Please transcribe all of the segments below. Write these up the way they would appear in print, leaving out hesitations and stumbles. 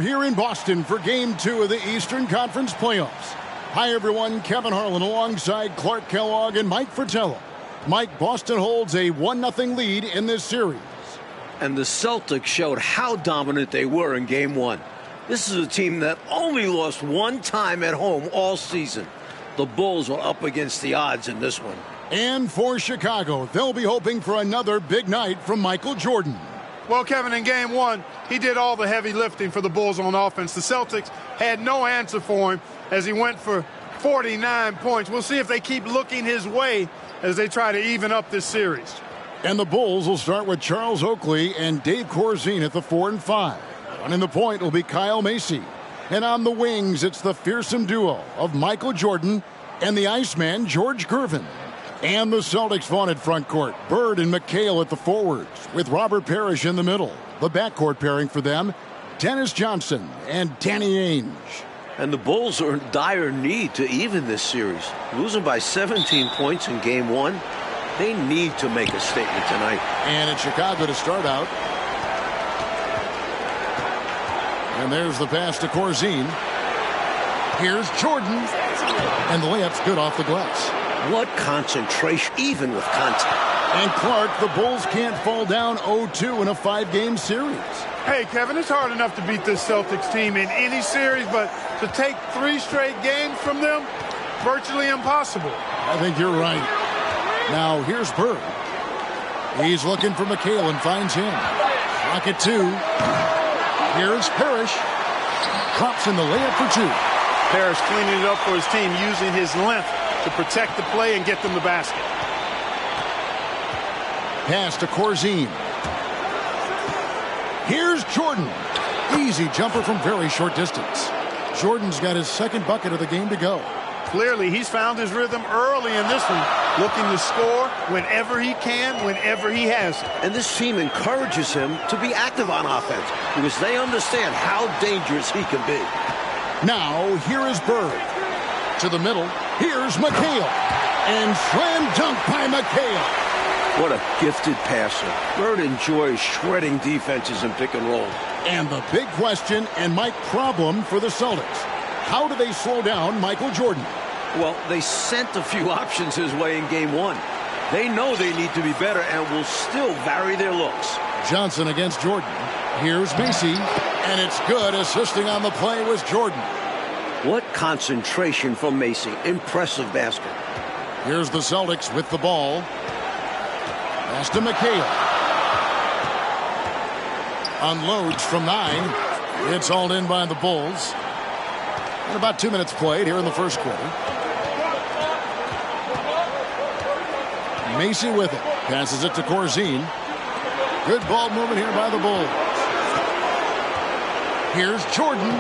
Here in Boston for Game 2 of the Eastern Conference Playoffs. Hi, everyone. Kevin Harlan alongside Clark Kellogg and Mike Fratello. Mike, Boston holds a 1-0 lead in this series. And the Celtics showed how dominant they were in Game 1. This is a team that only lost one time at home all season. The Bulls were up against the odds in this one. And for Chicago, they'll be hoping for another big night from Michael Jordan. Well, Kevin, in Game 1, he did all the heavy lifting for the Bulls on offense. The Celtics had no answer for him as he went for 49 points. We'll see if they keep looking his way as they try to even up this series. And the Bulls will start with Charles Oakley and Dave Corzine at the 4 and 5. Running the point will be Kyle Macy. And on the wings, it's the fearsome duo of Michael Jordan and the Iceman, George Gervin. And the Celtics' vaunted front court, Bird and McHale at the forwards, with Robert Parrish in the middle. The backcourt pairing for them, Dennis Johnson and Danny Ainge. And the Bulls are in dire need to even this series. Losing by 17 points in Game 1, they need to make a statement tonight. And it's Chicago to start out. And there's the pass to Corzine. Here's Jordan. And the layup's good off the glass. What concentration, even with contact. And Clark, the Bulls can't fall down 0-2 in a 5-game series. Hey, Kevin, it's hard enough to beat this Celtics team in any series, but to take 3 straight games from them, virtually impossible. I think you're right. Now, here's Bird. He's looking for McHale and finds him. Rocket 2. Here's Parrish. Drops in the layup for 2. Parrish cleaning it up for his team, using his length to protect the play and get them the basket. Pass to Corzine. Here's Jordan. Easy jumper from very short distance. Jordan's got his second bucket of the game to go. Clearly, he's found his rhythm early in this one, looking to score whenever he can, whenever he has it. And this team encourages him to be active on offense because they understand how dangerous he can be. Now, here is Bird. To the middle, here's McHale. And slam dunk by McHale. What a gifted passer. Bird enjoys shredding defenses in pick and roll. And the big question and Mike problem for the Celtics. How do they slow down Michael Jordan? Well, they sent a few options his way in Game 1. They know they need to be better and will still vary their looks. Johnson against Jordan. Here's Macy. And it's good. Assisting on the play was Jordan. What concentration from Macy. Impressive basket. Here's the Celtics with the ball. Pass to McHale. Unloads from 9. It's hauled in by the Bulls. And about 2 minutes played here in the first quarter. Macy with it. Passes it to Corzine. Good ball movement here by the Bulls. Here's Jordan.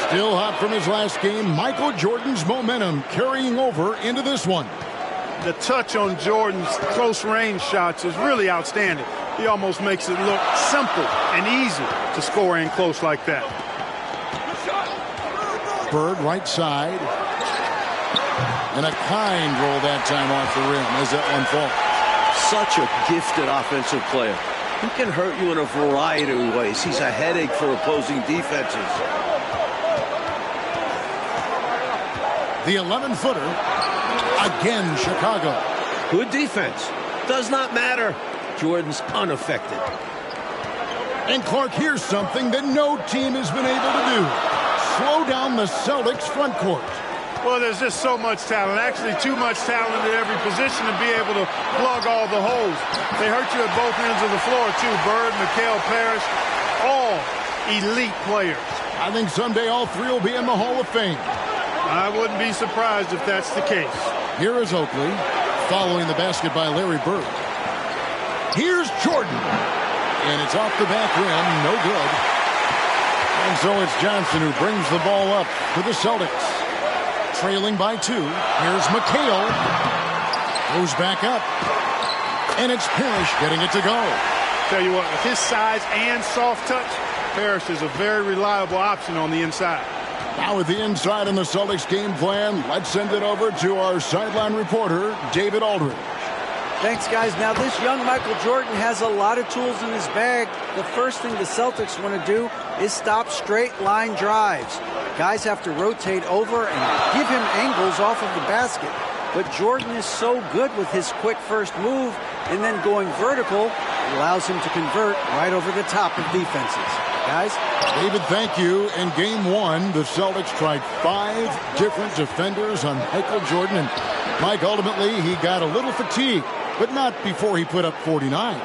Still hot from his last game. Michael Jordan's momentum carrying over into this one. The touch on Jordan's close-range shots is really outstanding. He almost makes it look simple and easy to score in close like that. Bird right side. And a kind roll that time off the rim as that one falls. Such a gifted offensive player. He can hurt you in a variety of ways. He's a headache for opposing defenses. The 11-footer. Again, Chicago. Good defense. Does not matter. Jordan's unaffected. And Clark, here's something that no team has been able to do. Slow down the Celtics front court. Well, there's just so much talent. Actually, too much talent at every position to be able to plug all the holes. They hurt you at both ends of the floor, too. Bird, McHale, Parrish, all elite players. I think someday all 3 will be in the Hall of Fame. I wouldn't be surprised if that's the case. Here is Oakley, following the basket by Larry Bird. Here's Jordan. And it's off the back rim, no good. And so it's Johnson who brings the ball up for the Celtics. Trailing by 2. Here's McHale. Goes back up. And it's Parrish getting it to go. Tell you what, with his size and soft touch, Parrish is a very reliable option on the inside. Now with the inside in the Celtics game plan, let's send it over to our sideline reporter, David Aldridge. Thanks, guys. Now, this young Michael Jordan has a lot of tools in his bag. The first thing the Celtics want to do is stop straight line drives. Guys have to rotate over and give him angles off of the basket. But Jordan is so good with his quick first move, and then going vertical allows him to convert right over the top of defenses. Guys? David, thank you. In game one, the Celtics tried 5 different defenders on Michael Jordan. And Mike, ultimately, he got a little fatigued, but not before he put up 49.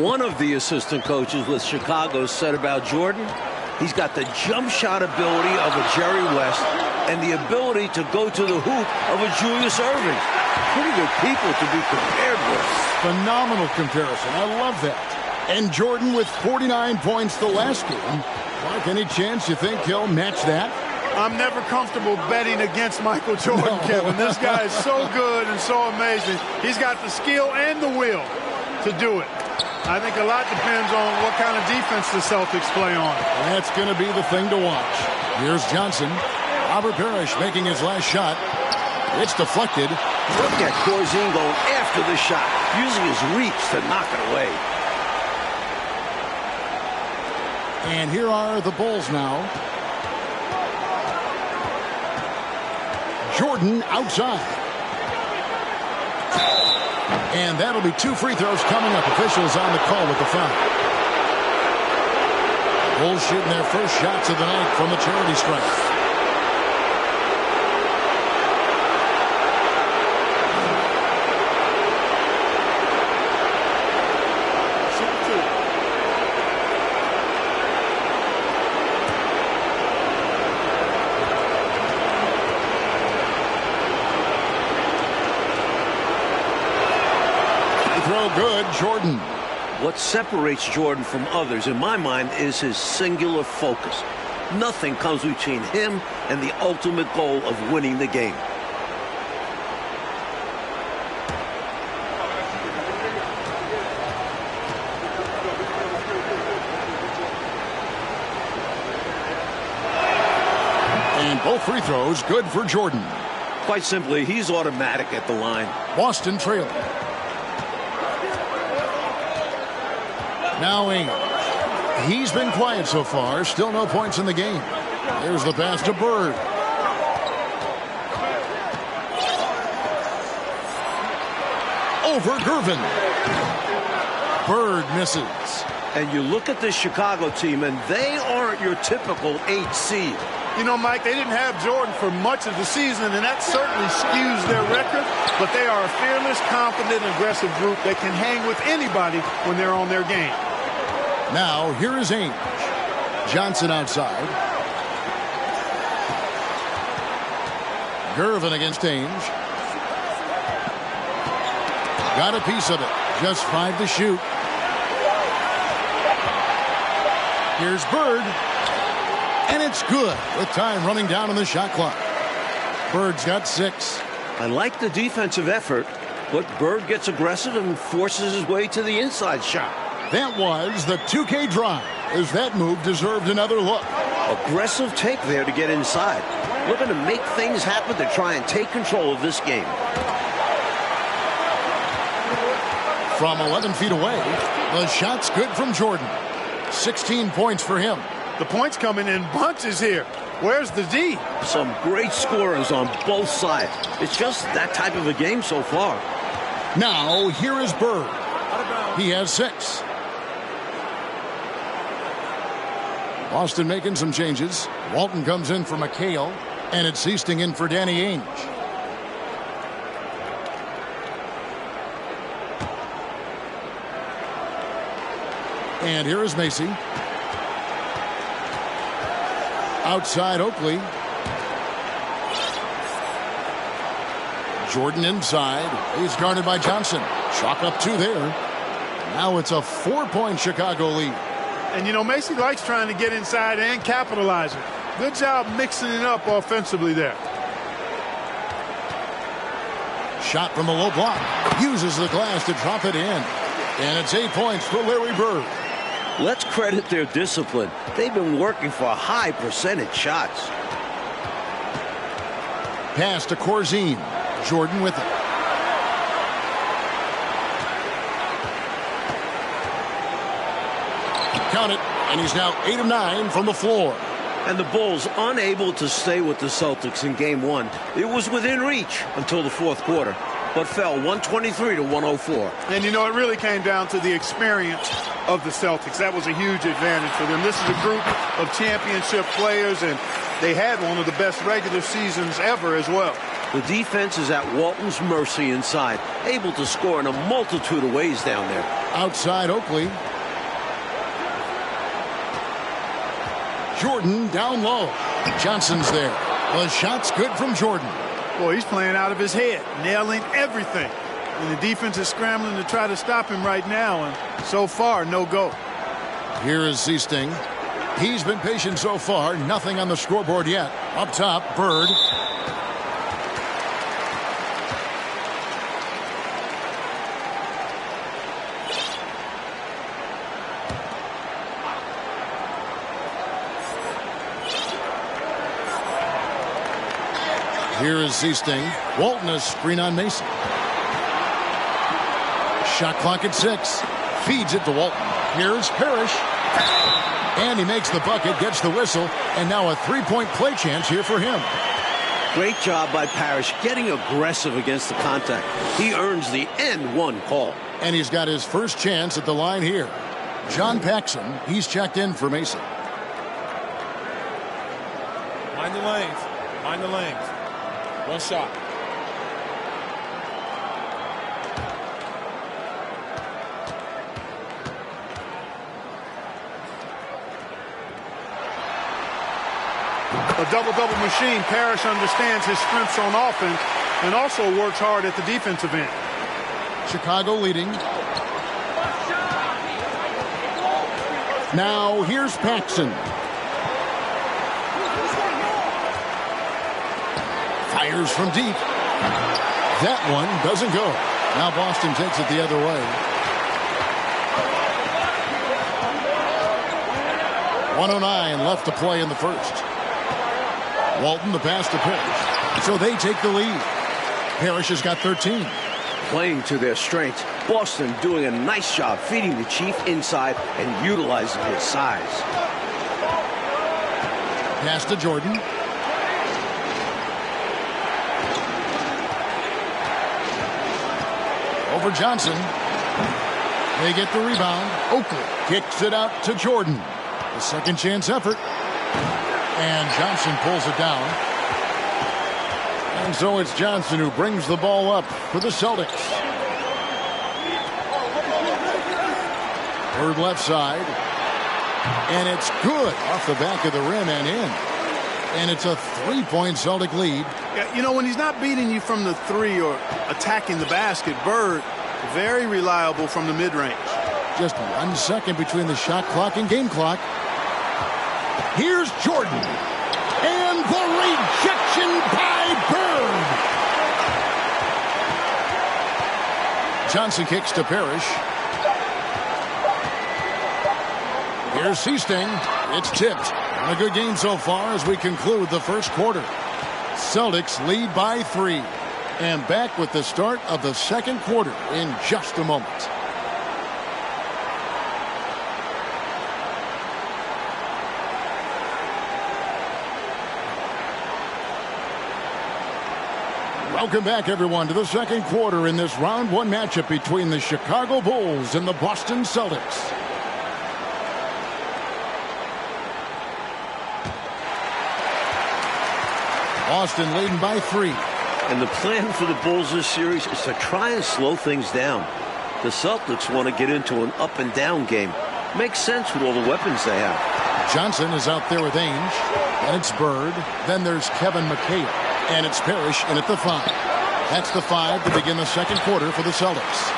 One of the assistant coaches with Chicago said about Jordan, he's got the jump shot ability of a Jerry West and the ability to go to the hoop of a Julius Erving. Pretty good people to be compared with. Phenomenal comparison. I love that. And Jordan with 49 points the last game. Mark, any chance you think he'll match that? I'm never comfortable betting against Michael Jordan, Kevin. This guy is so good and so amazing. He's got the skill and the will to do it. I think a lot depends on what kind of defense the Celtics play on. That's going to be the thing to watch. Here's Johnson. Robert Parrish making his last shot. It's deflected. Look at Corzine going after the shot, using his reach to knock it away. And here are the Bulls now. Jordan outside. And that'll be 2 free throws coming up. Officials on the call with the foul. Bulls shooting their first shots of the night from the charity stripe. Good, Jordan. What separates Jordan from others, in my mind, is his singular focus. Nothing comes between him and the ultimate goal of winning the game. And both free throws good for Jordan. Quite simply, he's automatic at the line. Boston trailing. Now Ainge. He's been quiet so far. Still no points in the game. There's the pass to Bird. Over Gervin. Bird misses. And you look at this Chicago team, and they aren't your typical 8 seed. You know, Mike, they didn't have Jordan for much of the season, and that certainly skews their record. But they are a fearless, confident, aggressive group that can hang with anybody when they're on their game. Now, here is Ainge. Johnson outside. Gervin against Ainge. Got a piece of it. Just 5 to shoot. Here's Bird. And it's good with time running down on the shot clock. Bird's got 6. I like the defensive effort, but Bird gets aggressive and forces his way to the inside shot. That was the 2K drive, as that move deserved another look. Aggressive take there to get inside. Looking to make things happen to try and take control of this game. From 11 feet away, the shot's good from Jordan. 16 points for him. The points coming in bunches here. Where's the D? Some great scorers on both sides. It's just that type of a game so far. Now, here is Bird. He has 6. Boston making some changes. Walton comes in for McHale, and it's Easting in for Danny Ainge. And here is Macy. Outside Oakley. Jordan inside. He's guarded by Johnson. Chalk up 2 there. Now it's a 4-point Chicago lead. And, you know, Macy likes trying to get inside and capitalizing. Good job mixing it up offensively there. Shot from the low block. Uses the glass to drop it in. And it's 8 points for Larry Bird. Let's credit their discipline. They've been working for high percentage shots. Pass to Corzine. Jordan with it. count it, and he's now 8 of 9 from the floor. And the Bulls unable to stay with the Celtics in game one. It was within reach until the fourth quarter, but fell 123 to 104. And you know, it really came down to the experience of the Celtics. That was a huge advantage for them. This is a group of championship players, and they had one of the best regular seasons ever as well. The defense is at Walton's mercy inside, able to score in a multitude of ways down there. Outside Oakley. Jordan down low. Johnson's there. The shot's good from Jordan. Boy, he's playing out of his head, nailing everything. And the defense is scrambling to try to stop him right now, and so far, no go. Here is Seasting. He's been patient so far. Nothing on the scoreboard yet. Up top, Bird. Here is Seasting. Walton a screen on Mason. Shot clock at 6. Feeds it to Walton. Here's Parrish. And he makes the bucket, gets the whistle, and now a three-point play chance here for him. Great job by Parrish getting aggressive against the contact. He earns the and one call. And he's got his first chance at the line here. John Paxson, he's checked in for Mason. Mind the lanes. Mind the lanes. One shot. A double-double machine. Parrish understands his strengths on offense and also works hard at the defensive end. Chicago leading. Now here's Paxson. Fires from deep. That one doesn't go. Now Boston takes it the other way. 1:09 left to play in the first. Walton the pass to Parrish. So they take the lead. Parrish has got 13. Playing to their strengths, Boston doing a nice job feeding the Chief inside and utilizing his size. Pass to Jordan. Over Johnson. They get the rebound. Oakley kicks it out to Jordan. A second chance effort. And Johnson pulls it down. And so it's Johnson who brings the ball up for the Celtics. Third left side. And it's good off the back of the rim and in. And it's a three-point Celtic lead. Yeah, you know, when he's not beating you from the three or attacking the basket, Bird, very reliable from the mid-range. Just 1 second between the shot clock and game clock. Here's Jordan. And the rejection by Bird. Johnson kicks to Parrish. Here's Seasting. It's tipped. A good game so far as we conclude the first quarter. Celtics lead by 3. And back with the start of the second quarter in just a moment. Welcome back, everyone, to the second quarter in this round one matchup between the Chicago Bulls and the Boston Celtics. Boston leading by 3. And the plan for the Bulls this series is to try and slow things down. The Celtics want to get into an up and down game. Makes sense with all the weapons they have. Johnson is out there with Ainge. And it's Bird. Then there's Kevin McHale. And it's Parrish in at the 5. That's the 5 to begin the second quarter for the Celtics.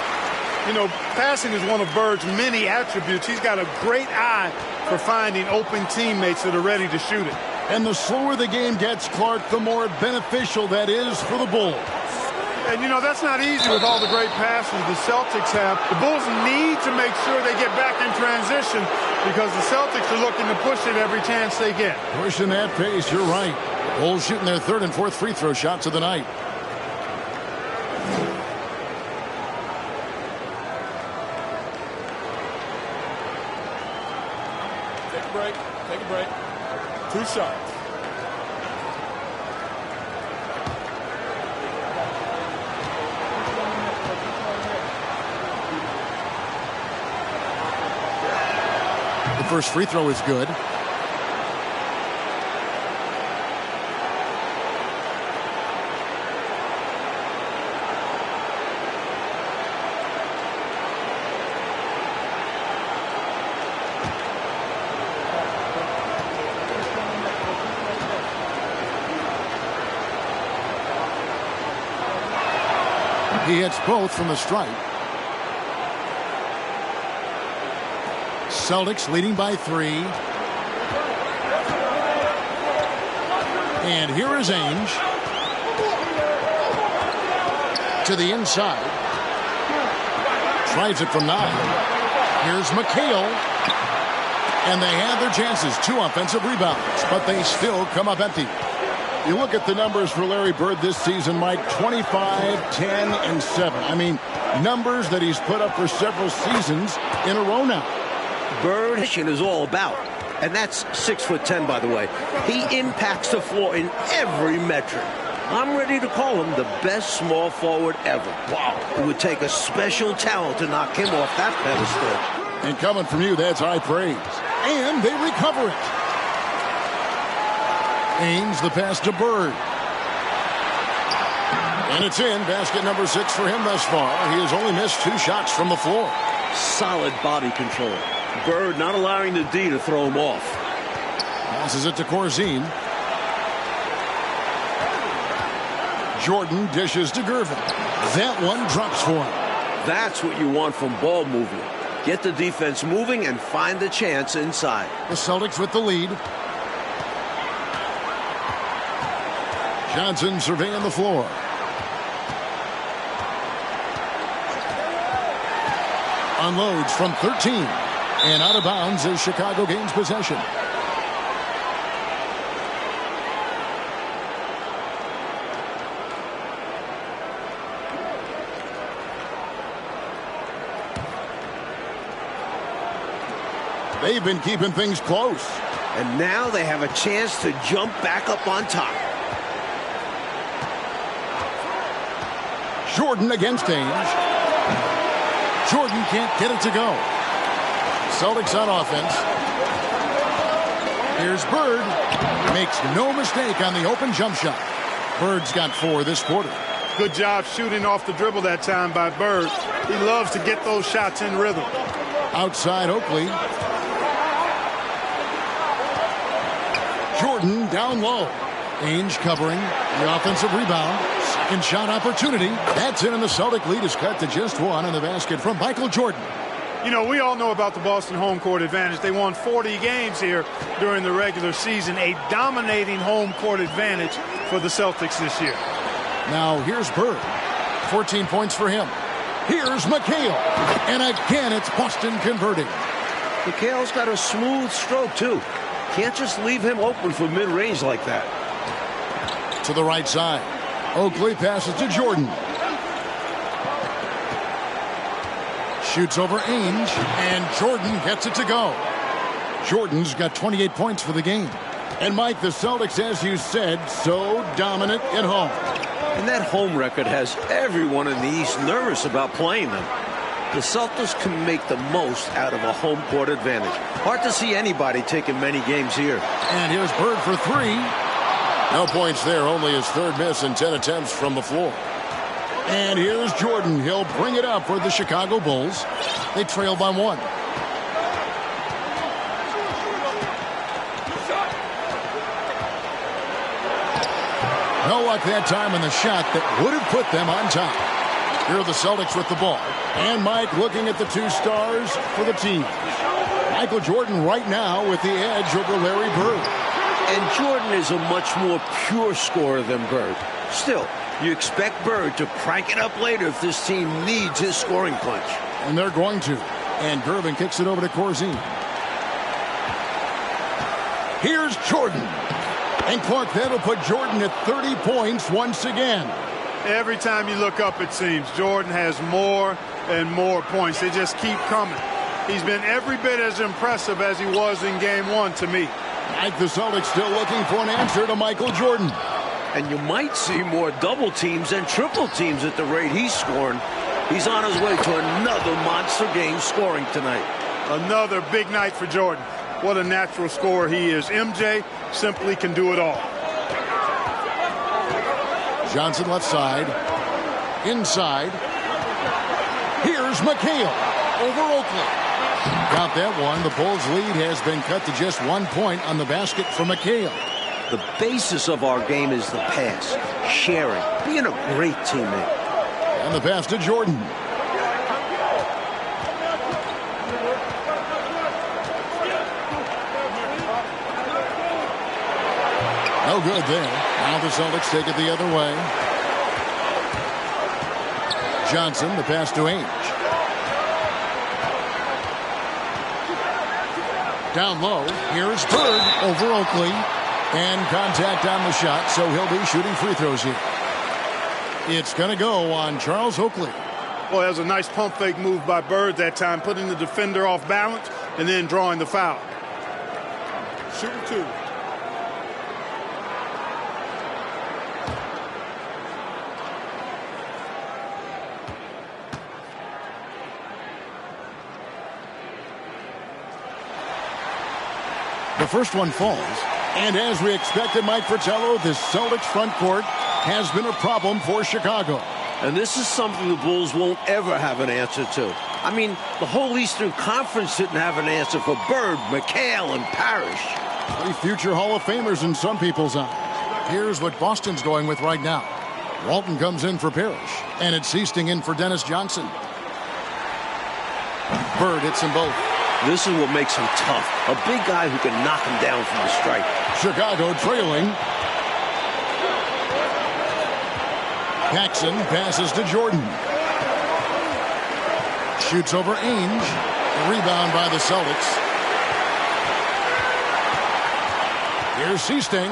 You know, passing is one of Bird's many attributes. He's got a great eye for finding open teammates that are ready to shoot it. And the slower the game gets, Clark, the more beneficial that is for the Bulls. And, you know, that's not easy with all the great passes the Celtics have. The Bulls need to make sure they get back in transition because the Celtics are looking to push it every chance they get. Pushing that pace, you're right. The Bulls shooting their third and fourth free throw shots of the night. 2 shots. The first free throw is good. He hits both from the stripe. Celtics leading by 3. And here is Ainge. To the inside. Tries it from 9. Here's McHale. And they have their chances. 2 offensive rebounds, but they still come up empty. You look at the numbers for Larry Bird this season, Mike, 25, 10, and 7. I mean, numbers that he's put up for several seasons in a row now. Bird is all about, and that's 6'10", by the way. He impacts the floor in every metric. I'm ready to call him the best small forward ever. Wow, it would take a special talent to knock him off that pedestal. And coming from you, that's high praise. And they recover it. Ainge the pass to Bird. And it's in. Basket number 6 for him thus far. He has only missed 2 shots from the floor. Solid body control. Bird not allowing the D to throw him off. Passes it to Corzine. Jordan dishes to Gervin. That one drops for him. That's what you want from ball movement. Get the defense moving and find the chance inside. The Celtics with the lead. Johnson surveying the floor. Unloads from 13. And out of bounds as Chicago gains possession. They've been keeping things close. And now they have a chance to jump back up on top. Jordan against Ainge. Jordan can't get it to go. Celtics on offense. Here's Bird. Makes no mistake on the open jump shot. Bird's got 4 this quarter. Good job shooting off the dribble that time by Bird. He loves to get those shots in rhythm. Outside Oakley. Jordan down low. Ainge covering the offensive rebound. Second shot opportunity. That's in, and the Celtic lead is cut to just 1 in the basket from Michael Jordan. You know, we all know about the Boston home court advantage. They won 40 games here during the regular season. A dominating home court advantage for the Celtics this year. Now here's Bird. 14 points for him. Here's McHale. And again, it's Boston converting. McHale's got a smooth stroke, too. Can't just leave him open for mid-range like that. To the right side. Oakley passes to Jordan. Shoots over Ainge, and Jordan gets it to go. Jordan's got 28 points for the game. And Mike, the Celtics, as you said, so dominant at home. And that home record has everyone in the East nervous about playing them. The Celtics can make the most out of a home court advantage. Hard to see anybody taking many games here. And here's Bird for 3. No points there, only his 3rd miss in 10 attempts from the floor. And here's Jordan. He'll bring it up for the Chicago Bulls. They trail by 1. No luck that time in the shot that would have put them on top. Here are the Celtics with the ball. And Mike looking at the 2 stars for the team. Michael Jordan right now with the edge over Larry Bird. And Jordan is a much more pure scorer than Bird. Still, you expect Bird to crank it up later if this team needs his scoring punch. And they're going to. And Gervin kicks it over to Corzine. Here's Jordan. And Clark, that'll put Jordan at 30 points once again. Every time you look up, it seems, Jordan has more and more points. They just keep coming. He's been every bit as impressive as he was in Game 1 to me. Tonight, the Celtics still looking for an answer to Michael Jordan. And you might see more double teams and triple teams at the rate he's scoring. He's on his way to another monster game scoring tonight. Another big night for Jordan. What a natural scorer he is. MJ simply can do it all. Johnson left side. Inside. Here's McHale over Oakley. Got that one. The Bulls' lead has been cut to just 1 point on the basket for McHale. The basis of our game is the pass, sharing, being a great teammate. And the pass to Jordan. No good there. Now the Celtics take it the other way. Johnson, the pass to Ainge. Down low. Here's Bird over Oakley. And contact on the shot, so he'll be shooting free throws here. It's going to go on Charles Oakley. Well, that was a nice pump fake move by Bird that time, putting the defender off balance and then drawing the foul. Shooting 2. The first one falls. And as we expected, Mike Fratello, this Celtics front court has been a problem for Chicago. And this is something the Bulls won't ever have an answer to. I mean, the whole Eastern Conference didn't have an answer for Bird, McHale, and Parrish. 3 future Hall of Famers in some people's eyes. Here's what Boston's going with right now. Walton comes in for Parrish, and it's Seasting in for Dennis Johnson. Bird hits them both. This is what makes him tough. A big guy who can knock him down from the strike. Chicago trailing. Paxson passes to Jordan. Shoots over Ainge. A rebound by the Celtics. Here's Seasting.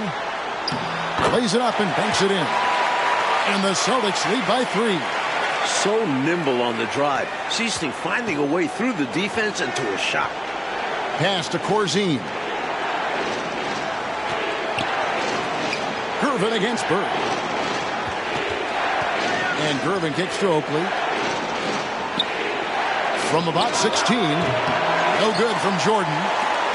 Lays it up and banks it in. And the Celtics lead by 3. So nimble on the drive. Seasting finding a way through the defense and to a shot. Pass to Corzine. Gervin against Bird. And Gervin kicks to Oakley. From about 16. No good from Jordan.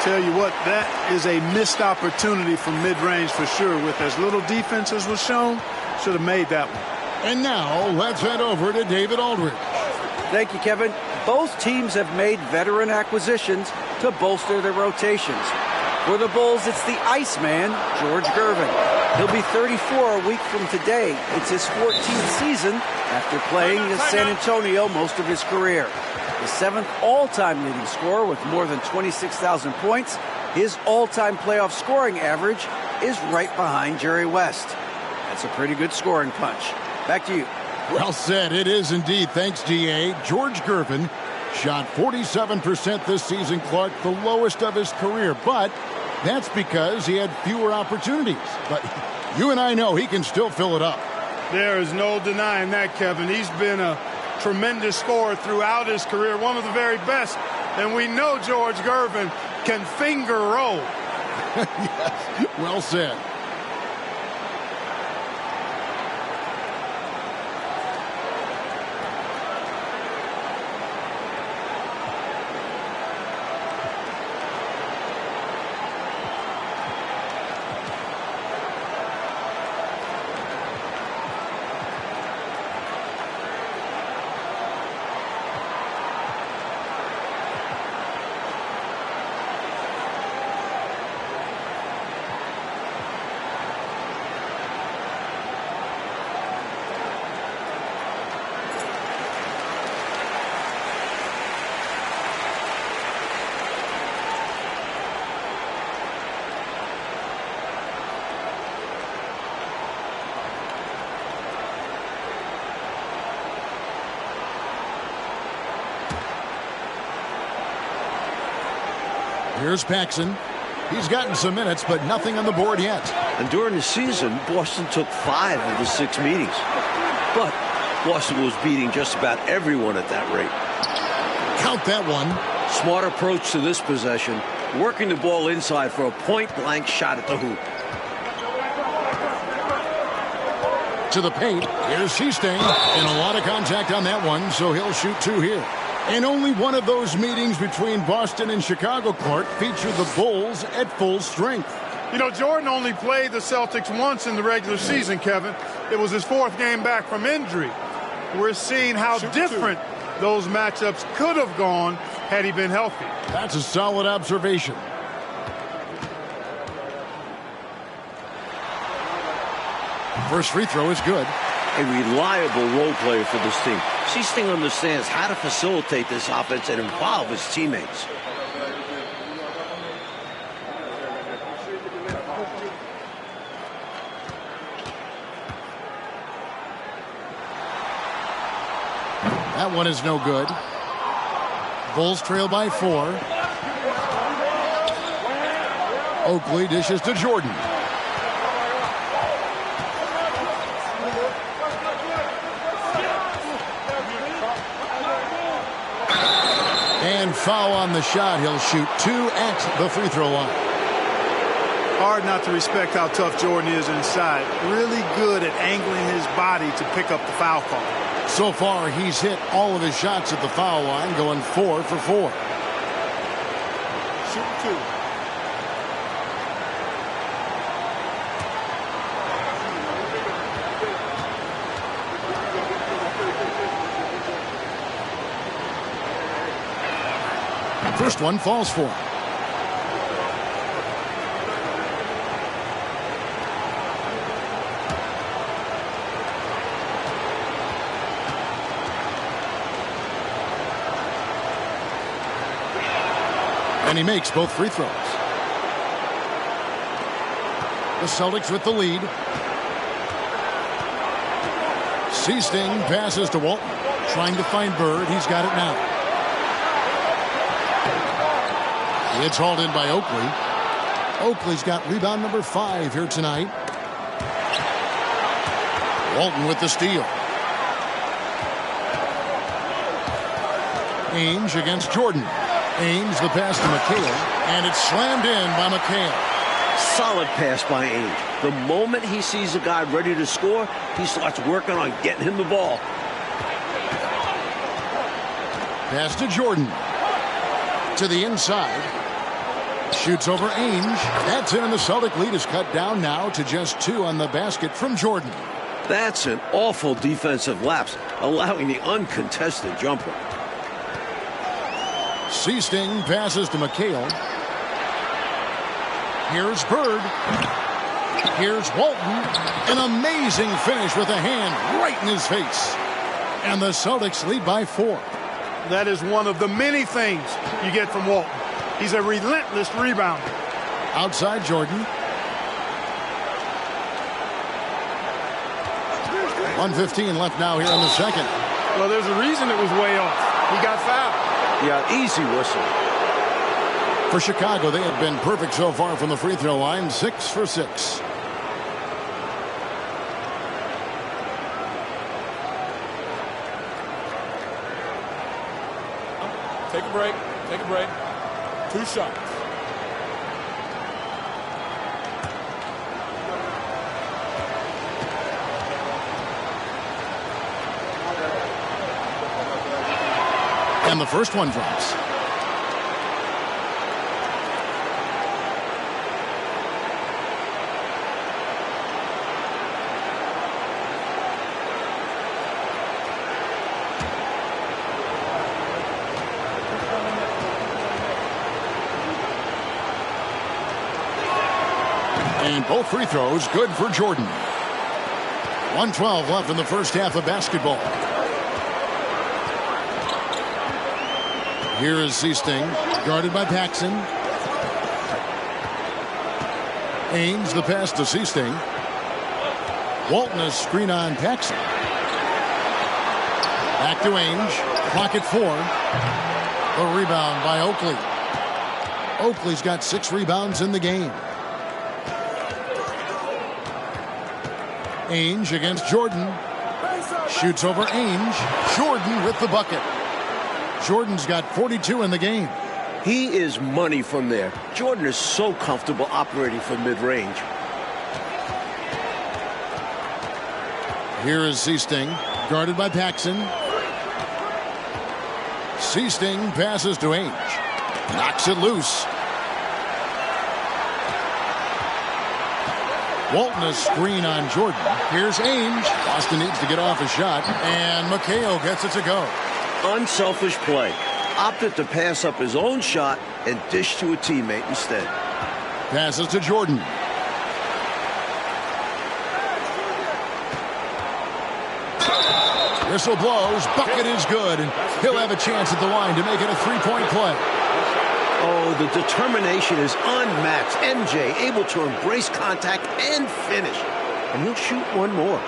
Tell you what, that is a missed opportunity from mid-range for sure. With as little defense as was shown, should have made that one. And now, let's head over to David Aldridge. Thank you, Kevin. Both teams have made veteran acquisitions to bolster their rotations. For the Bulls, it's the Iceman, George Gervin. He'll be 34 a week from today. It's his 14th season after playing in San Antonio most of his career. The 7th all-time leading scorer with more than 26,000 points. His all-time playoff scoring average is right behind Jerry West. That's a pretty good scoring punch. Back to you. Well said. It is indeed. Thanks, DA. George Gervin shot 47% this season, Clark, the lowest of his career. But that's because he had fewer opportunities. But you and I know he can still fill it up. There is no denying that, Kevin. He's been a tremendous scorer throughout his career, one of the very best. And we know George Gervin can finger roll. Yes, well said. Here's Paxson. He's gotten some minutes, but nothing on the board yet. And during the season, Boston took 5 of the 6 meetings. But Boston was beating just about everyone at that rate. Count that one. Smart approach to this possession. working the ball inside for a point-blank shot at the hoop. To the paint. Here's Seasting. And a lot of contact on that one, so he'll shoot 2 here. And only one of those meetings between Boston and Chicago, Clark, featured the Bulls at full strength. You know, Jordan only played the Celtics once in the regular season, Kevin. It was his 4th game back from injury. We're seeing how different those matchups could have gone had he been healthy. That's a solid observation. First free throw is good. A reliable role player for this team. Seasting understands how to facilitate this offense and involve his teammates. That one is no good. Bulls trail by 4. Oakley dishes to Jordan. And foul on the shot. He'll shoot 2 at the free throw line. Hard not to respect how tough Jordan is inside. Really good at angling his body to pick up the foul call. So far, he's hit all of his shots at the foul line, going 4 for 4. Shoot 2. First one falls for him. And he makes both free throws. The Celtics with the lead. Seasting passes to Walton. Trying to find Bird. He's got it now. It's hauled in by Oakley. Oakley's got rebound number 5 here tonight. Walton with the steal. Ainge against Jordan. Ainge the pass to McHale, and it's slammed in by McHale. Solid pass by Ainge. The moment he sees a guy ready to score, he starts working on getting him the ball. Pass to Jordan. To the inside. Shoots over Ainge. That's in, and the Celtic lead is cut down now to just 2 on the basket from Jordan. That's an awful defensive lapse, allowing the uncontested jumper. Seasting passes to McHale. Here's Bird. Here's Walton. An amazing finish with a hand right in his face. And the Celtics lead by 4. That is one of the many things you get from Walton. He's a relentless rebounder. Outside Jordan. 1:15 left now here in the second. Well, there's a reason it was way off. He got fouled. Yeah, easy whistle. For Chicago, they have been perfect so far from the free throw line, 6 for 6. Take a break. Take a break. 2 shots. And the first one drops. And both free throws good for Jordan. 1:12 left in the first half of basketball. Here is Seasting, guarded by Paxson. Ainge the pass to Seasting. Walton a screen on Paxson. Back to Ainge. Clock at 4. The rebound by Oakley. Oakley's got 6 rebounds in the game. Ainge against Jordan. Shoots over Ainge. Jordan with the bucket. Jordan's got 42 in the game. He is money from there. Jordan is so comfortable operating from mid-range. Here is Seasting, guarded by Paxson. Seasting passes to Ainge. Knocks it loose. Walton a screen on Jordan. Here's Ainge. Boston needs to get off a shot, and McHale gets it to go. Unselfish play. Opted to pass up his own shot and dish to a teammate instead. Passes to Jordan. Whistle blows. Bucket is good. He'll have a chance at the line to make it a three-point play. Oh, the determination is unmatched. MJ able to embrace contact and finish. And he'll shoot one more.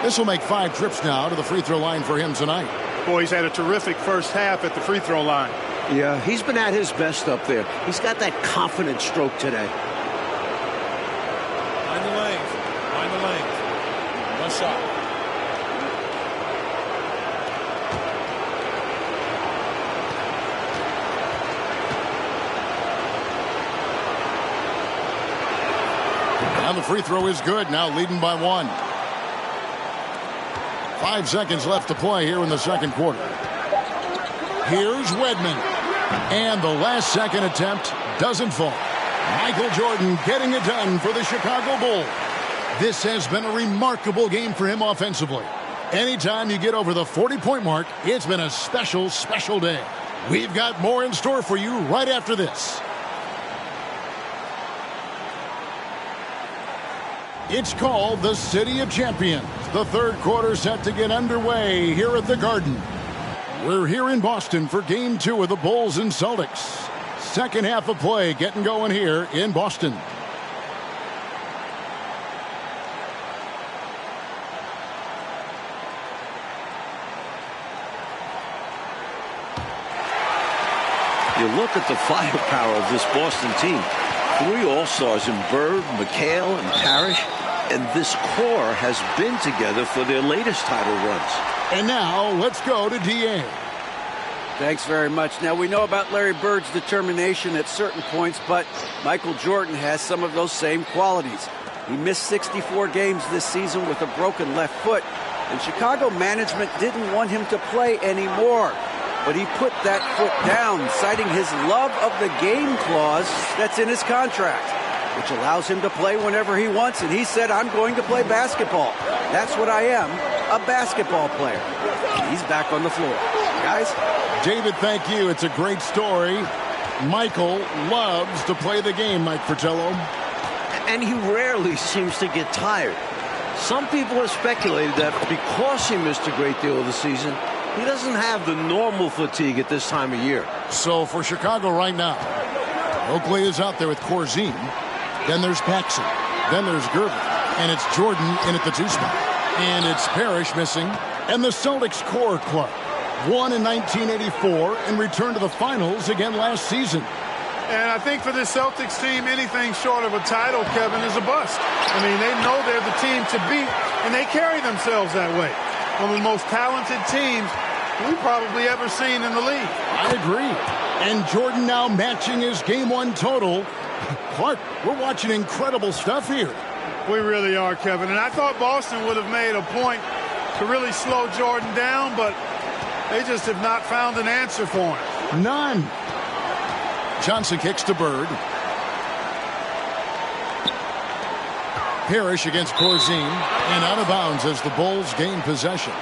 This will make 5 trips now to the free throw line for him tonight. Boy, he's had a terrific first half at the free throw line. Yeah, he's been at his best up there. He's got that confident stroke today. Mind the lanes. Mind the lanes. One shot. And the free throw is good. Now leading by 1. 5 seconds left to play here in the second quarter. Here's Wedman. And the last second attempt doesn't fall. Michael Jordan getting it done for the Chicago Bulls. This has been a remarkable game for him offensively. Anytime you get over the 40-point mark, it's been a special, special day. We've got more in store for you right after this. It's called the City of Champions. The third quarter set to get underway here at the Garden. We're here in Boston for Game 2 of the Bulls and Celtics. Second half of play getting going here in Boston. You look at the firepower of this Boston team. 3 All-Stars in Bird, McHale, and Parrish. And this core has been together for their latest title runs. And now let's go to DA. Thanks very much. Now, we know about Larry Bird's determination at certain points, but Michael Jordan has some of those same qualities. He missed 64 games this season with a broken left foot, and Chicago management didn't want him to play anymore. But he put that foot down, citing his love of the game clause that's in his contract, which allows him to play whenever he wants. And he said, I'm going to play basketball. That's what I am, a basketball player. He's back on the floor. Guys? David, thank you. It's a great story. Michael loves to play the game, Mike Fratello. And he rarely seems to get tired. Some people have speculated that because he missed a great deal of the season, he doesn't have the normal fatigue at this time of year. So for Chicago right now, Oakley is out there with Corzine. Then there's Paxson. Then there's Gervin. And it's Jordan in at the 2 spot. And it's Parrish missing. And the Celtics core club won in 1984 and returned to the finals again last season. And I think for this Celtics team, anything short of a title, Kevin, is a bust. I mean, they know they're the team to beat, and they carry themselves that way. One of the most talented teams we've probably ever seen in the league. I agree. And Jordan now matching his Game 1 total. Clark, we're watching incredible stuff here. We really are, Kevin. And I thought Boston would have made a point to really slow Jordan down, but they just have not found an answer for him. None. Johnson kicks to Bird. Parrish against Corzine. And out of bounds as the Bulls gain possession.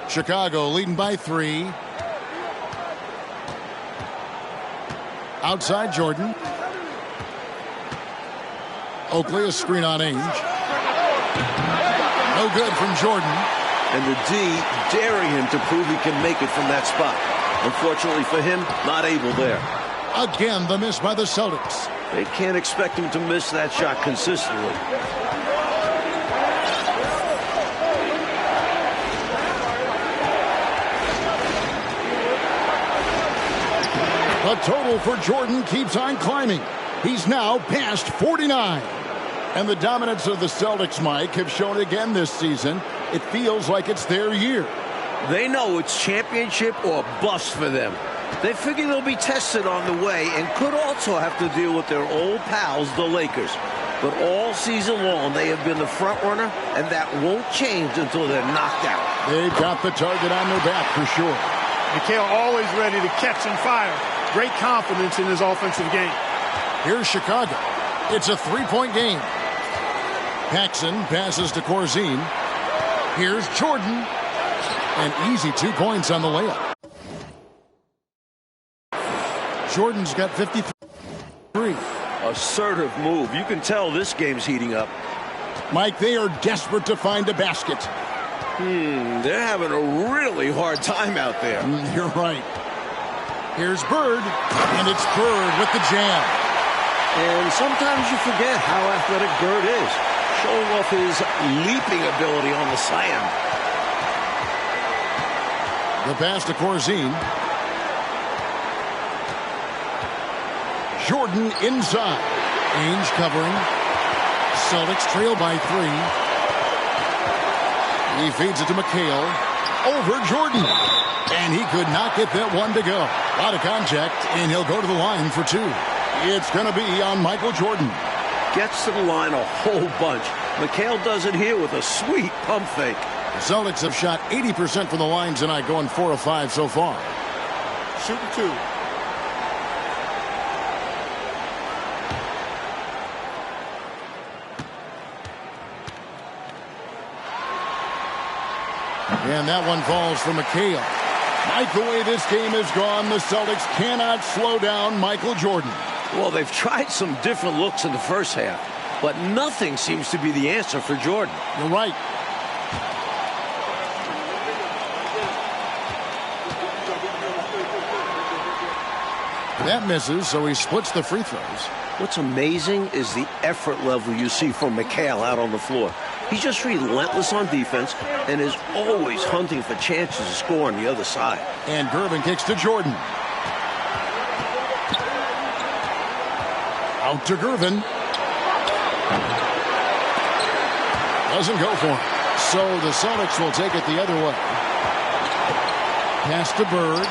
Chicago leading by 3. Outside Jordan. Oakley a screen on Ainge. No good from Jordan. And the D daring him to prove he can make it from that spot. Unfortunately for him, not able there. Again, the miss by the Celtics. They can't expect him to miss that shot consistently. The The total for Jordan keeps on climbing. He's now past 49. And the dominance of the Celtics, Mike, have shown again this season. It feels like it's their year. They know it's championship or bust for them. They figure they'll be tested on the way and could also have to deal with their old pals, the Lakers. But all season long, they have been the front runner, and that won't change until they're knocked out. They've got the target on their back for sure. Mikal always ready to catch and fire. Great confidence in his offensive game. Here's Chicago. It's a three-point game. Paxson passes to Corzine. Here's Jordan. An easy 2 points on the layup. Jordan's got 53. Assertive move. You can tell this game's heating up. Mike, they are desperate to find a basket. They're having a really hard time out there. You're right. Here's Bird, and it's Bird with the jam. And sometimes you forget how athletic Bird is, showing off his leaping ability on the slam. The pass to Corzine. Jordan inside. Ainge covering. Celtics trail by 3. He feeds it to Mikal. Over Jordan. And he could not get that one to go. A lot of contact, and he'll go to the line for 2. It's going to be on Michael Jordan. Gets to the line a whole bunch. Mikal does it here with a sweet pump fake. The Celtics have shot 80% from the line tonight, going 4 of 5 so far. Shooting 2. And that one falls for Mikal. Mike, the way this game has gone, the Celtics cannot slow down Michael Jordan. Well, they've tried some different looks in the first half, but nothing seems to be the answer for Jordan. You're right. That misses, so he splits the free throws. What's amazing is the effort level you see from Mikal out on the floor. He's just relentless on defense and is always hunting for chances to score on the other side. And Gervin kicks to Jordan. Out to Gervin. Doesn't go for him. So the Celtics will take it the other way. Pass to Bird.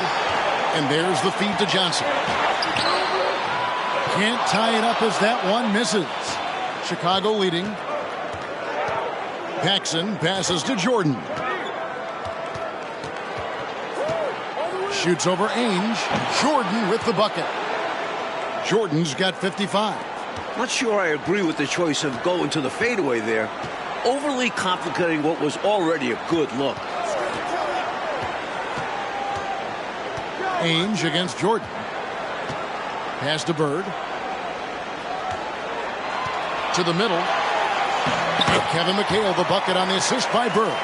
And there's the feed to Johnson. Can't tie it up as that one misses. Chicago leading. Paxson passes to Jordan. Shoots over Ainge. Jordan with the bucket. Jordan's got 55. Not sure I agree with the choice of going to the fadeaway there. Overly complicating what was already a good look. Ainge against Jordan. Pass to Bird. To the middle. Kevin Mikal, the bucket on the assist by Bird.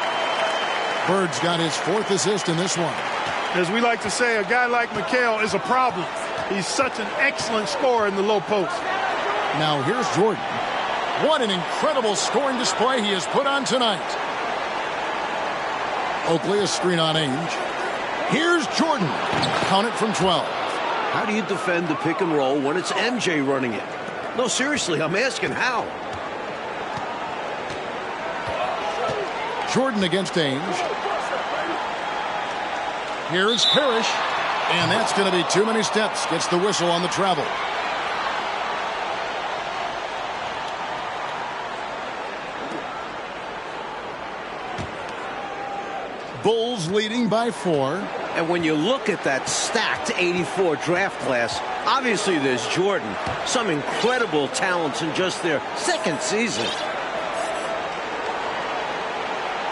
Bird's got his 4th assist in this one. As we like to say, a guy like Mikal is a problem. He's such an excellent scorer in the low post. Now here's Jordan. What an incredible scoring display he has put on tonight. Oakley, a screen on Ainge. Here's Jordan. Count it from 12. How do you defend the pick and roll when it's MJ running it? No, seriously, I'm asking how. Jordan against Ainge. Here's Parrish. And that's going to be too many steps. Gets the whistle on the travel. Bulls leading by 4. And when you look at that stacked 84 draft class, obviously there's Jordan. Some incredible talents in just their second season.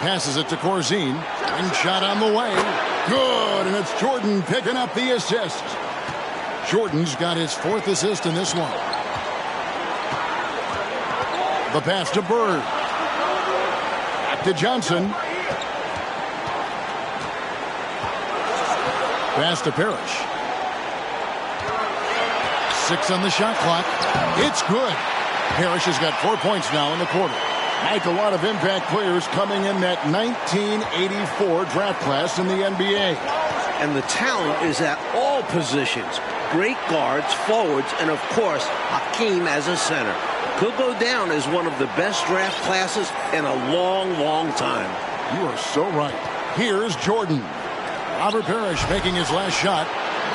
Passes it to Corzine. And shot on the way. Good. And it's Jordan picking up the assist. Jordan's got his 4th assist in this one. The pass to Bird. Back to Johnson. Pass to Parrish. 6 on the shot clock. It's good. Parrish has got 4 points now in the quarter. Mike, a lot of impact players coming in that 1984 draft class in the NBA. And the talent is at all positions. Great guards, forwards, and of course, Hakeem as a center. Could go down as one of the best draft classes in a long, long time. You are so right. Here's Jordan. Robert Parrish making his last shot.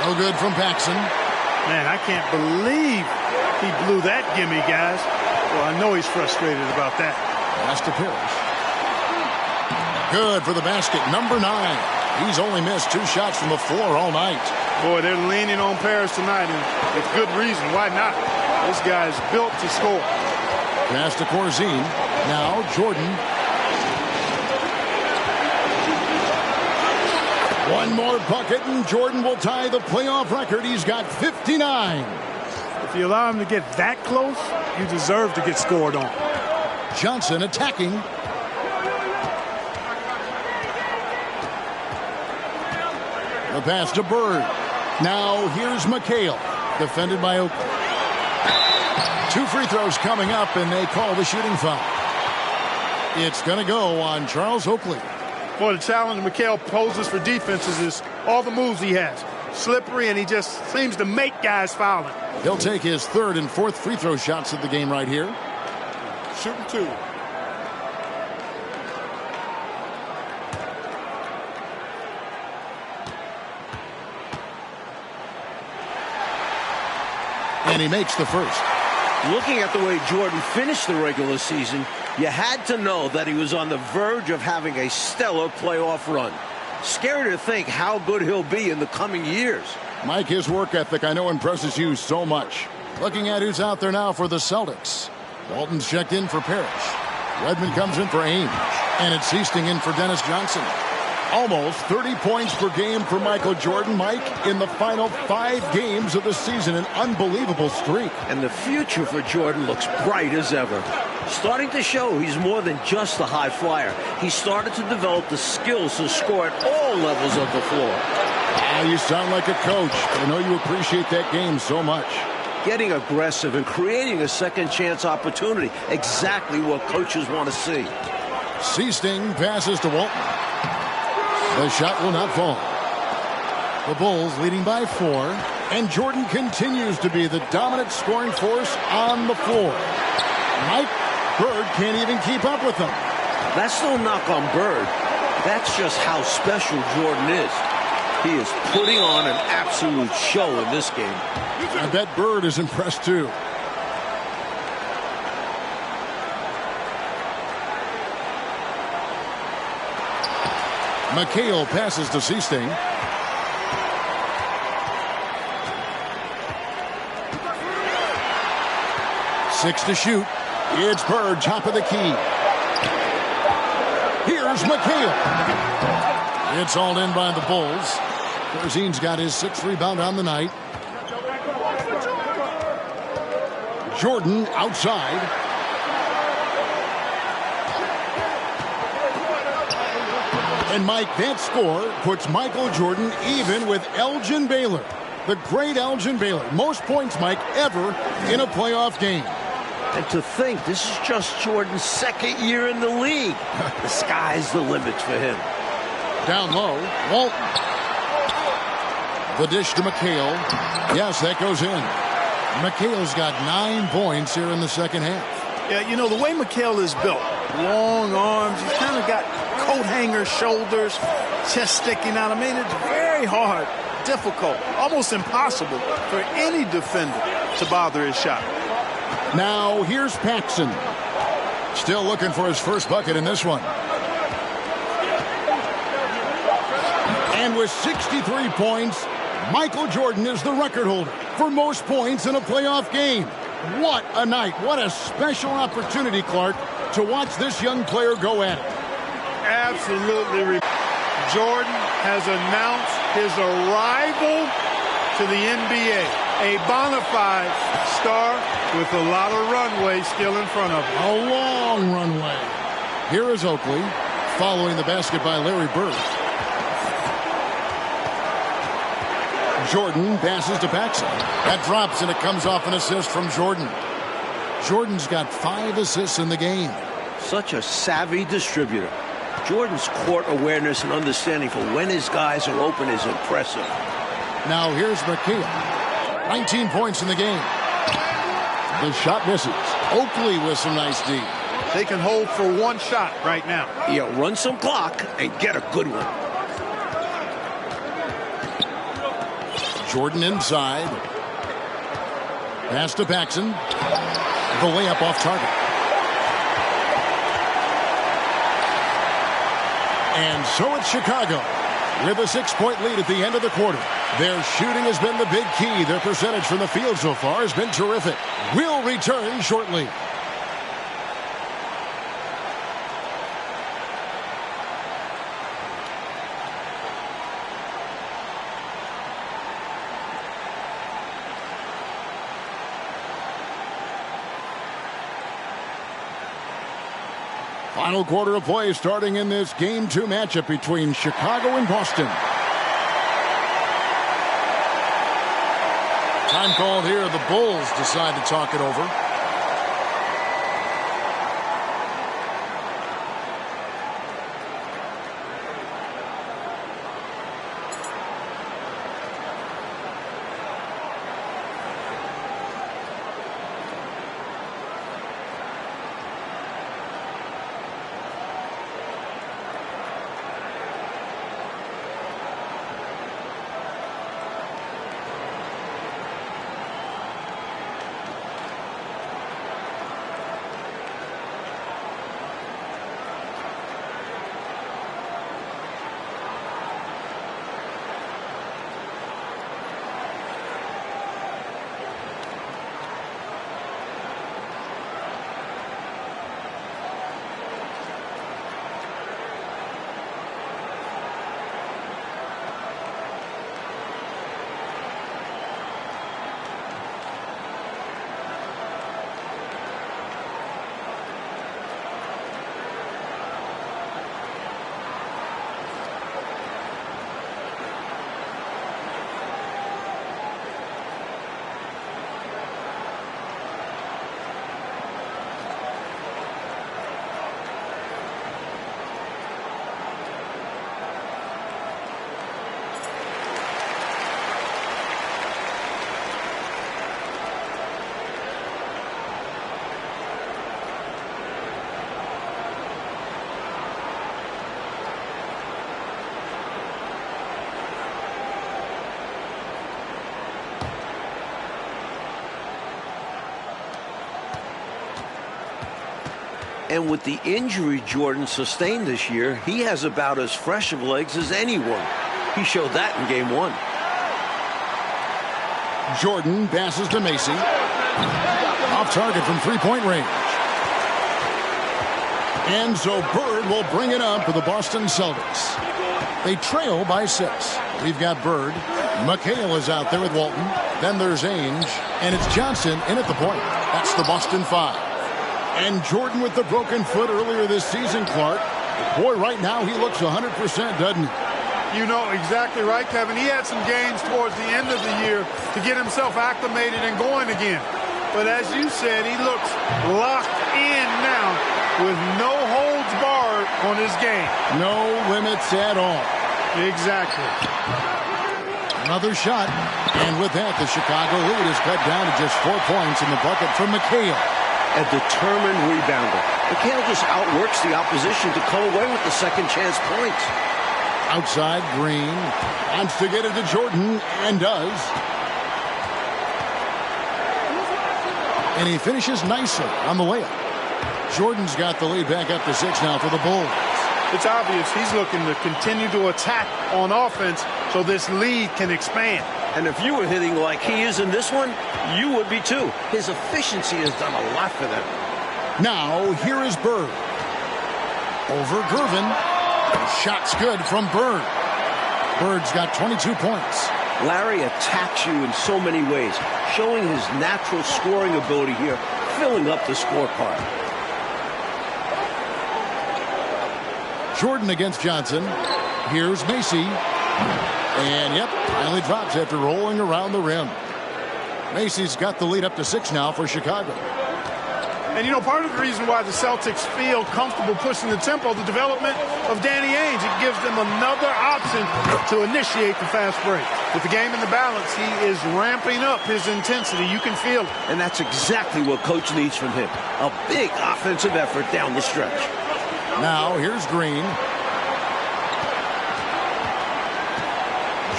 No good from Paxson. Man, I can't believe he blew that gimme, guys. Well, I know he's frustrated about that. Pass to Parrish. Good for the basket, number 9. He's only missed 2 shots from the floor all night. Boy, they're leaning on Parrish tonight, and with good reason. Why not? This guy's built to score. Pass to Corzine. Now Jordan. One more bucket, and Jordan will tie the playoff record. He's got 59. If you allow him to get that close, you deserve to get scored on. Johnson attacking. The pass to Bird. Now here's McHale. Defended by Oakley. 2 free throws coming up, and they call the shooting foul. It's going to go on Charles Oakley. Well, the challenge McHale poses for defenses is all the moves he has. Slippery, and he just seems to make guys foul him. He'll take his 3rd and 4th free throw shots of the game right here. Shooting 2. And he makes the first. Looking at the way Jordan finished the regular season, you had to know that he was on the verge of having a stellar playoff run. Scary to think how good he'll be in the coming years. Mike, his work ethic I know impresses you so much. Looking at who's out there now for the Celtics. Walton's checked in for Parrish. Redmond comes in for Ainge. And it's Easting in for Dennis Johnson. Almost 30 points per game for Michael Jordan, Mike, in the final 5 games of the season. An unbelievable streak. And the future for Jordan looks bright as ever. Starting to show he's more than just a high flyer. He started to develop the skills to score at all levels of the floor. You sound like a coach. I know you appreciate that game so much. Getting aggressive and creating a second chance opportunity. Exactly what coaches want to see. Easting passes to Walton. The shot will not fall. The Bulls leading by 4. And Jordan continues to be the dominant scoring force on the floor. Mike, Bird can't even keep up with them. That's no knock on Bird. That's just how special Jordan is. He is putting on an absolute show in this game. I bet Bird is impressed too. McHale passes to Easting. Six to shoot. It's Bird, top of the key. Here's McHale. It's all in by the Bulls. Corzine's got his 6th rebound on the night. Jordan outside. And Mike, that score puts Michael Jordan even with Elgin Baylor. The great Elgin Baylor. Most points, Mike, ever in a playoff game. And to think this is just Jordan's 2nd year in the league. The sky's the limit for him. Down low, Walton. The dish to McHale. Yes, that goes in. McHale's got 9 points here in the second half. Yeah, you know, the way McHale is built, long arms, he's kind of got coat hanger shoulders, chest sticking out. I mean, it's very hard, difficult, almost impossible for any defender to bother his shot. Now, here's Paxson. Still looking for his first bucket in this one. And with 63 points, Michael Jordan is the record holder for most points in a playoff game. What a night. What a special opportunity, Clark, to watch this young player go at it. Absolutely. Jordan has announced his arrival to the NBA. A bona fide star with a lot of runway still in front of him. A long runway. Here is Oakley following the basket by Larry Bird. Jordan passes to Paxson. That drops, and it comes off an assist from Jordan. Jordan's got 5 assists in the game. Such a savvy distributor. Jordan's court awareness and understanding for when his guys are open is impressive. Now here's McKee. 19 points in the game. The shot misses. Oakley with some nice D. They can hold for one shot right now. Yeah, run some clock and get a good one. Jordan inside. Pass to Paxson. The layup off target. And so it's Chicago with a 6-point lead at the end of the quarter. Their shooting has been the big key. Their percentage from the field so far has been terrific. We'll return shortly. Final quarter of play starting in this Game 2 matchup between Chicago and Boston. Time called here. The Bulls decide to talk it over. And with the injury Jordan sustained this year, he has about as fresh of legs as anyone. He showed that in Game 1. Jordan passes to Macy. Off target from three-point range. And so Bird will bring it up for the Boston Celtics. They trail by 6. We've got Bird. McHale is out there with Walton. Then there's Ainge. And it's Johnson in at the point. That's the Boston 5. And Jordan with the broken foot earlier this season, Clark. Boy, right now he looks 100%, doesn't he? You know exactly right, Kevin. He had some games towards the end of the year to get himself acclimated and going again. But as you said, he looks locked in now with no holds barred on his game. No limits at all. Exactly. Another shot. And with that, the Chicago lead is cut down to just 4 points in the bucket from McHale. A determined rebounder. McHale just outworks the opposition to come away with the second chance points. Outside, Green wants to get it to Jordan, and does. And he finishes nicely on the layup. Jordan's got the lead back up to 6 now for the Bulls. It's obvious he's looking to continue to attack on offense so this lead can expand. And if you were hitting like he is in this one, you would be too. His efficiency has done a lot for them. Now, here is Bird. Over Gervin. Shot's good from Bird. Bird's got 22 points. Larry attacks you in so many ways, showing his natural scoring ability here, filling up the scorecard. Jordan against Johnson. Here's Macy. And, yep, finally drops after rolling around the rim. Macy's got the lead up to 6 now for Chicago. And, part of the reason why the Celtics feel comfortable pushing the tempo, the development of Danny Ainge, it gives them another option to initiate the fast break. With the game in the balance, he is ramping up his intensity. You can feel it. And that's exactly what Coach needs from him. A big offensive effort down the stretch. Now, here's Green.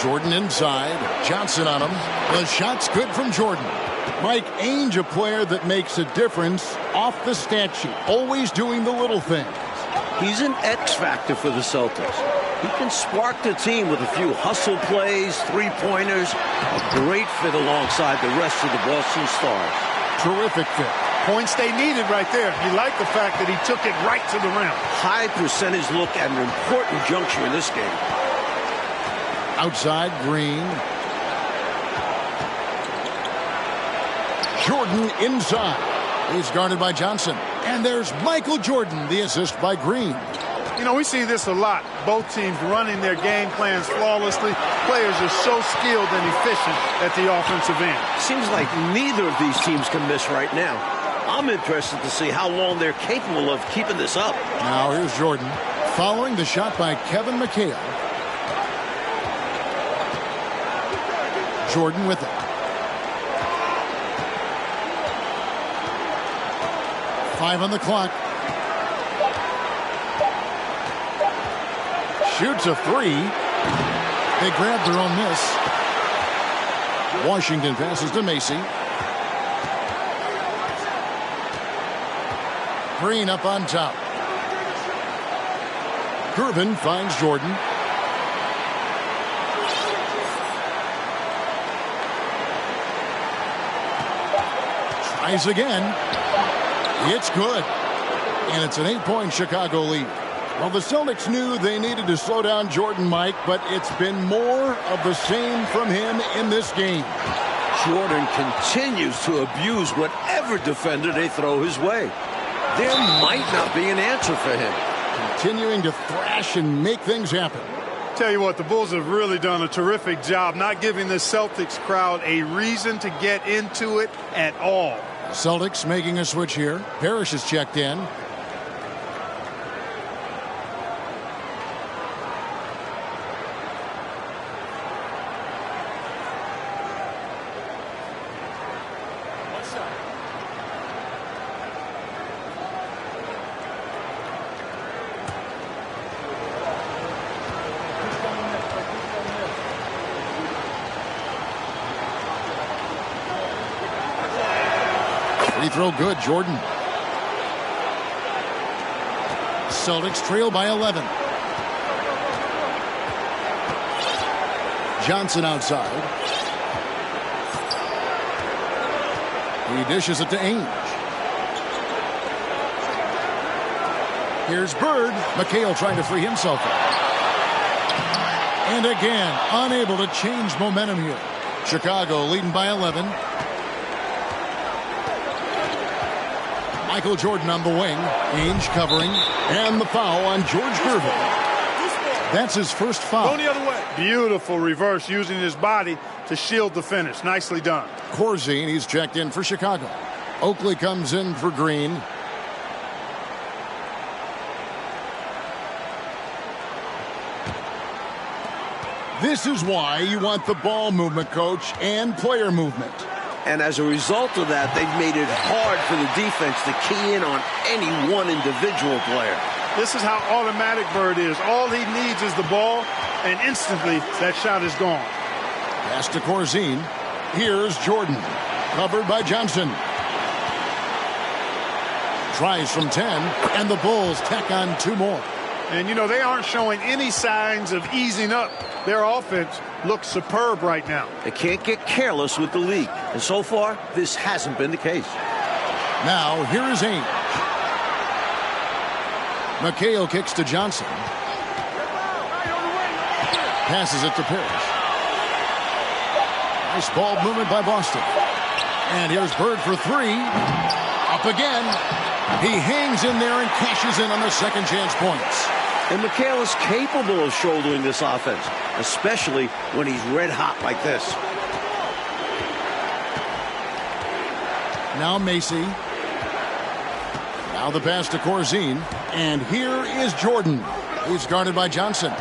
Jordan inside. Johnson on him. The shot's good from Jordan. Mike, Ainge, a player that makes a difference off the stat sheet. Always doing the little things. He's an X factor for the Celtics. He can spark the team with a few hustle plays, three-pointers. A great fit alongside the rest of the Boston Stars. Terrific fit. Points they needed right there. You like the fact that he took it right to the rim. High percentage look at an important juncture in this game. Outside, Green. Jordan inside. He's guarded by Johnson. And there's Michael Jordan, the assist by Green. We see this a lot. Both teams running their game plans flawlessly. Players are so skilled and efficient at the offensive end. Seems like neither of these teams can miss right now. I'm interested to see how long they're capable of keeping this up. Now here's Jordan. Following the shot by Kevin McHale. Jordan with it. Five on the clock. Shoots a three. They grab their own miss. Washington passes to Macy. Green up on top. Gervin finds Jordan. Tries again. It's good. And it's an 8-point Chicago lead. Well, the Celtics knew they needed to slow down Jordan, Mike, but it's been more of the same from him in this game. Jordan continues to abuse whatever defender they throw his way. There might not be an answer for him. Continuing to thrash and make things happen. Tell you what, the Bulls have really done a terrific job not giving the Celtics crowd a reason to get into it at all. Celtics making a switch here. Parrish is checked in. Free throw good, Jordan. Celtics trail by 11. Johnson outside. He dishes it to Ainge. Here's Bird. McHale trying to free himself up. And again, unable to change momentum here. Chicago leading by 11. Michael Jordan on the wing. Ainge covering. And the foul on George Gervin. That's his first foul. Going the other way. Beautiful reverse using his body to shield the finish. Nicely done. Corzine, he's checked in for Chicago. Oakley comes in for Green. This is why you want the ball movement, coach, and player movement. And as a result of that, they've made it hard for the defense to key in on any one individual player. This is how automatic Bird is. All he needs is the ball, and instantly that shot is gone. Pass to Corzine. Here's Jordan. Covered by Johnson. Tries from 10, and the Bulls tack on 2 more. And, they aren't showing any signs of easing up. Their offense looks superb right now. They can't get careless with the league. And so far, this hasn't been the case. Now, here is Ainge. McHale kicks to Johnson. Passes it to Parrish. Nice ball movement by Boston. And here's Bird for 3. Up again. He hangs in there and cashes in on the second chance points. And McHale is capable of shouldering this offense, especially when he's red hot like this. Now Macy. Now the pass to Corzine. And here is Jordan. He's guarded by Johnson.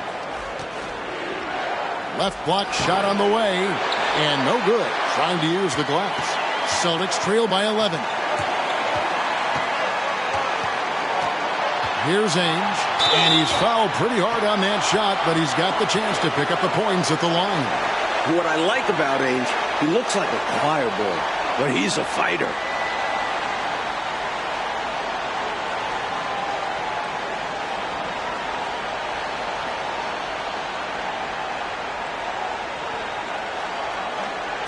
Left block shot on the way. And no good. Trying to use the glass. Celtics trail by 11. Here's Ainge. And he's fouled pretty hard on that shot, but he's got the chance to pick up the points at the line. What I like about Ainge, he looks like a choir boy, but he's a fighter.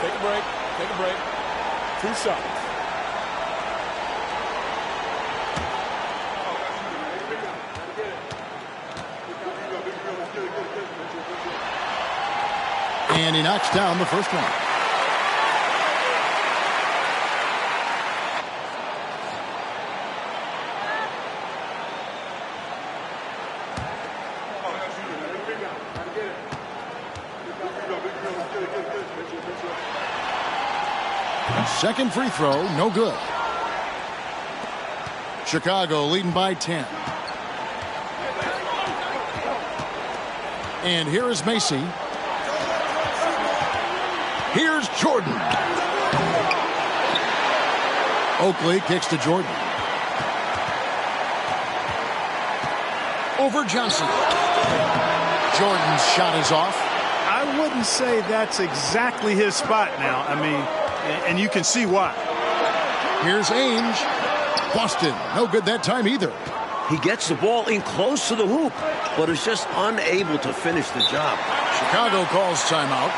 Take a break. Take a break. 2 shots. And he knocks down the first one. Second free throw, no good. Chicago leading by 10. And here is Macy. Here's Jordan. Oakley kicks to Jordan. Over Johnson. Jordan's shot is off. I wouldn't say that's exactly his spot now. I mean, and you can see why. Here's Ainge. Boston, no good that time either. He gets the ball in close to the hoop, but is just unable to finish the job. Chicago calls timeout.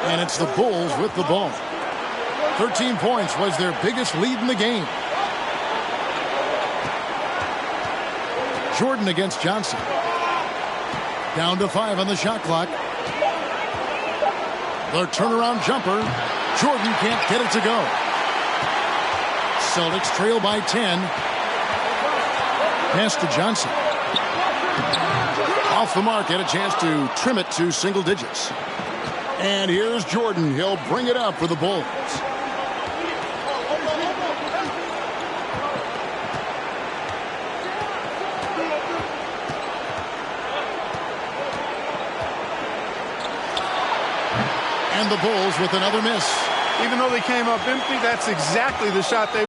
And it's the Bulls with the ball. 13 points was their biggest lead in the game. Jordan against Johnson. Down to 5 on the shot clock. The turnaround jumper. Jordan can't get it to go. Celtics trail by 10. Pass to Johnson. Off the mark, had a chance to trim it to single digits. And here's Jordan. He'll bring it up for the Bulls. And the Bulls with another miss. Even though they came up empty, that's exactly the shot they